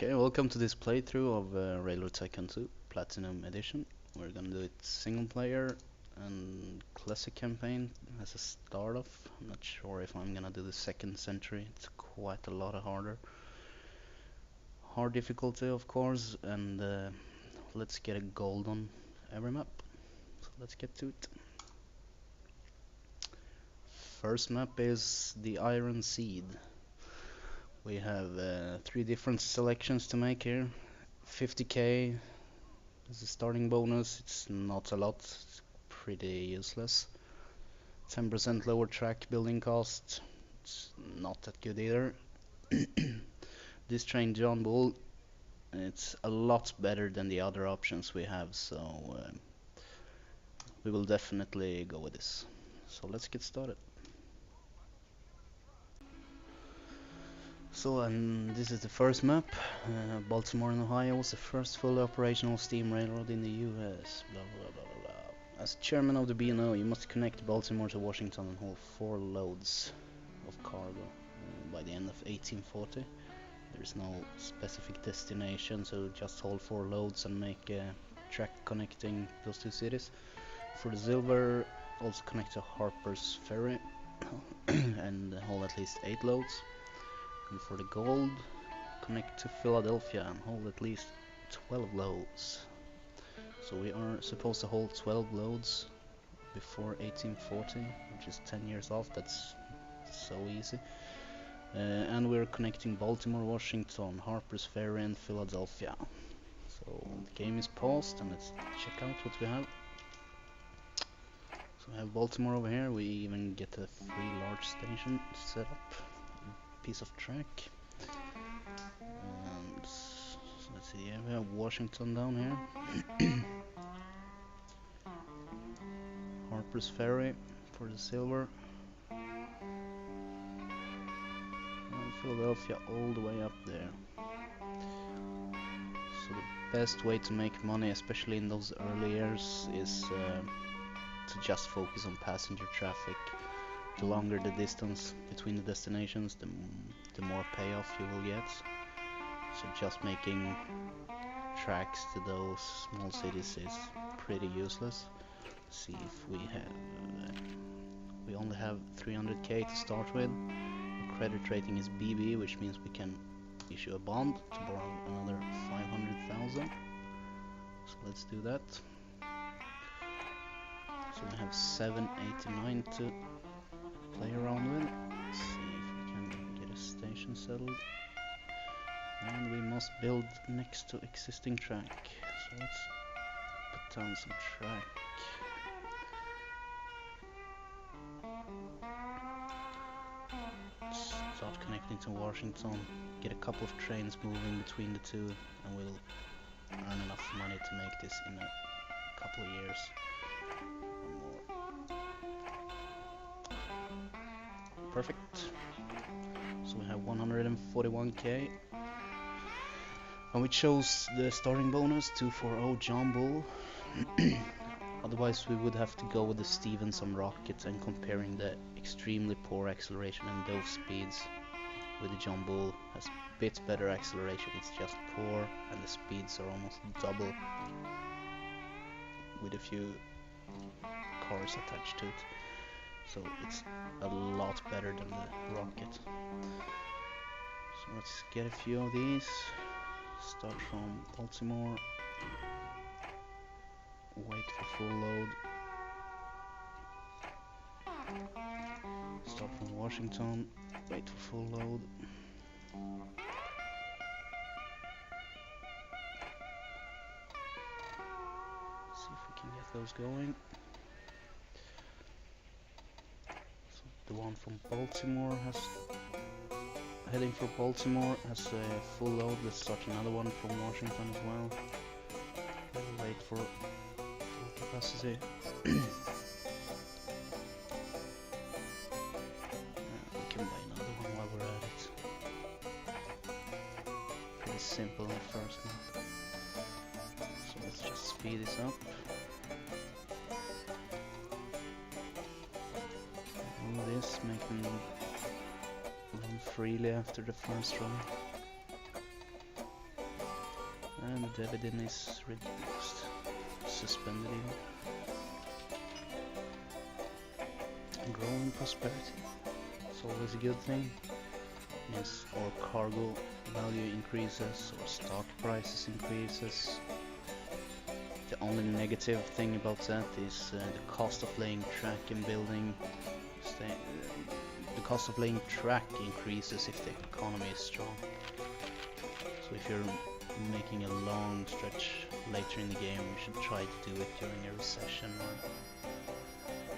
Okay, welcome to this playthrough of Railroad Tycoon 2 Platinum Edition. We're gonna do it single player and classic campaign as a start off. I'm not sure if I'm gonna do the second century, it's quite a lot harder. Hard difficulty of course, and let's get a gold on every map. So let's get to it. First map is the Iron Seed. We have 3 different selections to make here. 50k as a starting bonus, it's not a lot, it's pretty useless. 10% lower track building cost, it's not that good either. This train John Bull, it's a lot better than the other options we have, so we will definitely go with this. So let's get started. So this is the first map. Baltimore and Ohio was the first fully operational steam railroad in the US. Blah blah blah blah blah. As chairman of the B&O, you must connect Baltimore to Washington and haul 4 loads of cargo by the end of 1840. There is no specific destination, so just haul 4 loads and make a track connecting those 2 cities. For the silver, also connect to Harper's Ferry and haul at least 8 loads. And for the gold, connect to Philadelphia and hold at least 12 loads. So we are supposed to hold 12 loads before 1840, which is 10 years off. That's so easy. And we're connecting Baltimore, Washington, Harper's Ferry and Philadelphia. So the game is paused and let's check out what we have. So we have Baltimore over here. We even get a free large station set up. Piece of track, and so let's see, yeah, we have Washington down here. Harper's Ferry for the silver, and Philadelphia all the way up there. So the best way to make money, especially in those early years, is to just focus on passenger traffic. The longer the distance between the destinations, the more payoff you will get. So just making tracks to those small cities is pretty useless. Let's see if we have... we only have 300k to start with. Our credit rating is BB, which means we can issue a bond to borrow another 500,000. So let's do that. So we have 789 to play around with. Let's see if we can get a station settled. And we must build next to existing track. So let's put down some track. Start connecting to Washington. Get a couple of trains moving between the two, and we'll earn enough money to make this in a couple of years. Perfect. So we have 141k, and we chose the starting bonus 240 John Bull. Otherwise we would have to go with the Stevenson rocket, and comparing the extremely poor acceleration and those speeds with the John Bull has a bit better acceleration. It's just poor, and the speeds are almost double with a few cars attached to it. So it's a lot better than the rocket. So let's get a few of these. Start from Baltimore. Wait for full load. Start from Washington. Wait for full load. See if we can get those going. The one from Baltimore has heading for Baltimore has a full load. Let's start another one from Washington as well. We'll wait for full capacity. We can buy another one while we're at it. Pretty simple in the first map. So let's just speed this up. This, make them run freely after the first run. And the dividend is reduced, suspended even. Growing prosperity, it's always a good thing. Means our cargo value increases, or stock prices increases. The only negative thing about that is the cost of laying track and building. The cost of laying track increases if the economy is strong. So if you're making a long stretch later in the game, you should try to do it during a recession or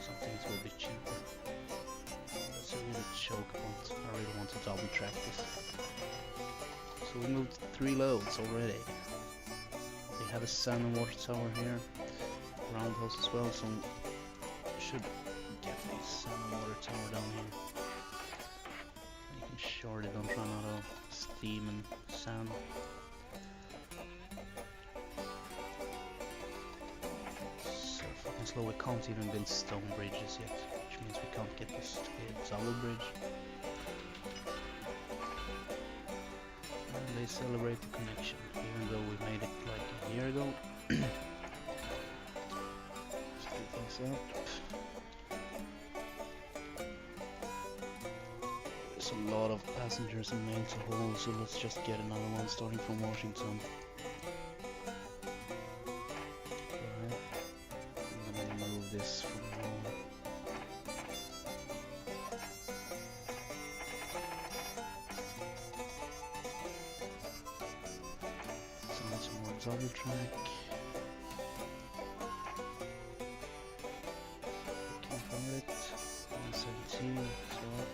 something that will be cheaper. That's a really choke point. I really want to double track this. So we moved 3 loads already. They have a sand and water tower here, roundhouse as well, so we should get this sand and water tower down here. Making sure they don't run out of steam and sand. So fucking slow, we can't even build stone bridges yet, which means we can't get this to be a double bridge. And they celebrate the connection, even though we made it like a year ago. Speed things up. There's a lot of passengers and mail to haul, so let's just get another one starting from Washington. Alright, I'm gonna move this from home. So that's some more double track. Looking for it. 117, slot.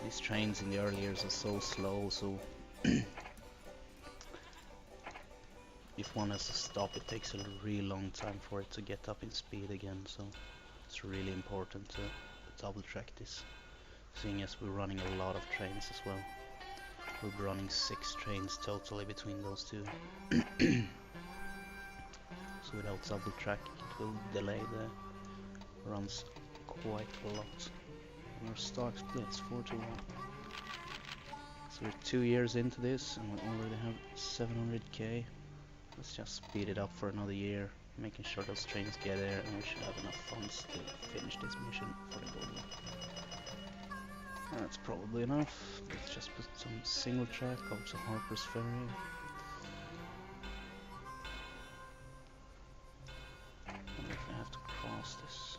These trains in the early years are so slow, so if one has to stop, it takes a really long time for it to get up in speed again, so it's really important to double track this, seeing as we're running a lot of trains as well. We'll be running 6 trains totally between those two. So without double tracking, it will delay the runs quite a lot. And our stock splits 4-1. So we're 2 years into this and we already have 700k. Let's just speed it up for another year, making sure those trains get there, and we should have enough funds to finish this mission for the goal. That's probably enough. Let's just put some single track up to Harper's Ferry. I wonder if I have to cross this.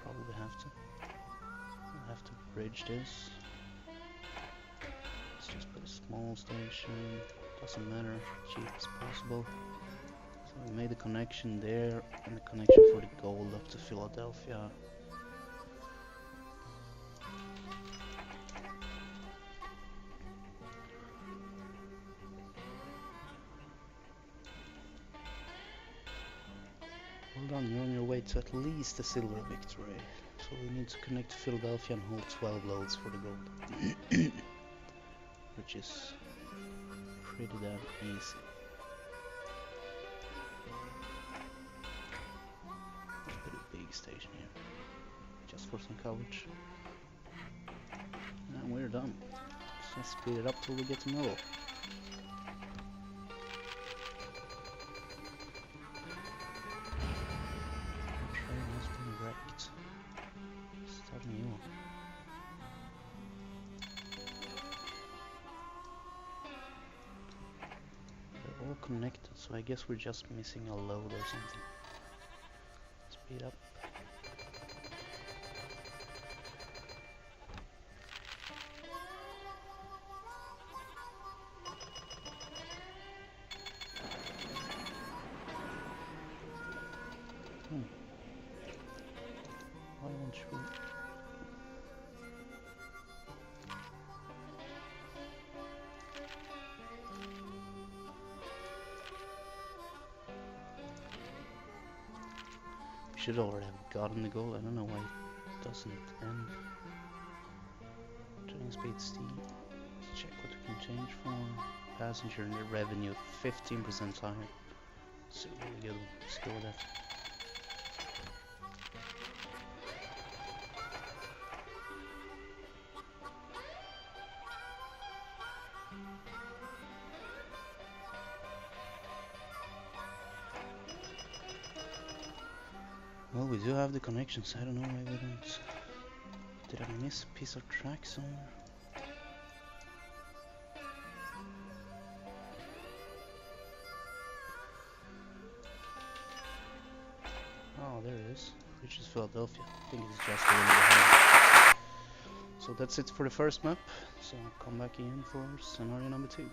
Probably have to. I'll have to bridge this. Let's just put a small station. Doesn't matter, cheap as possible. So we made the connection there, and the connection for the gold up to Philadelphia. Well done, you're on your way to at least a silver victory. So we need to connect to Philadelphia and hold 12 loads for the gold. Which is pretty damn easy. Let's put a big station here, just for some coverage. And we're done. Let's just speed it up till we get to Mellow. The train has been wrecked. Start me on. All connected, so I guess we're just missing a load or something. Speed up. Why won't you? Should already have gotten the goal. I don't know why it doesn't end. Train speed steep. Let's check what we can change for. Passenger and the revenue 15% higher. It's a really good one. Let's go with that. Well, we do have the connections. I don't know why we don't. Did I miss a piece of track somewhere? Oh, there it is. Which is Philadelphia. I think it's just a little behind. So that's it for the first map. So come back again for scenario number 2.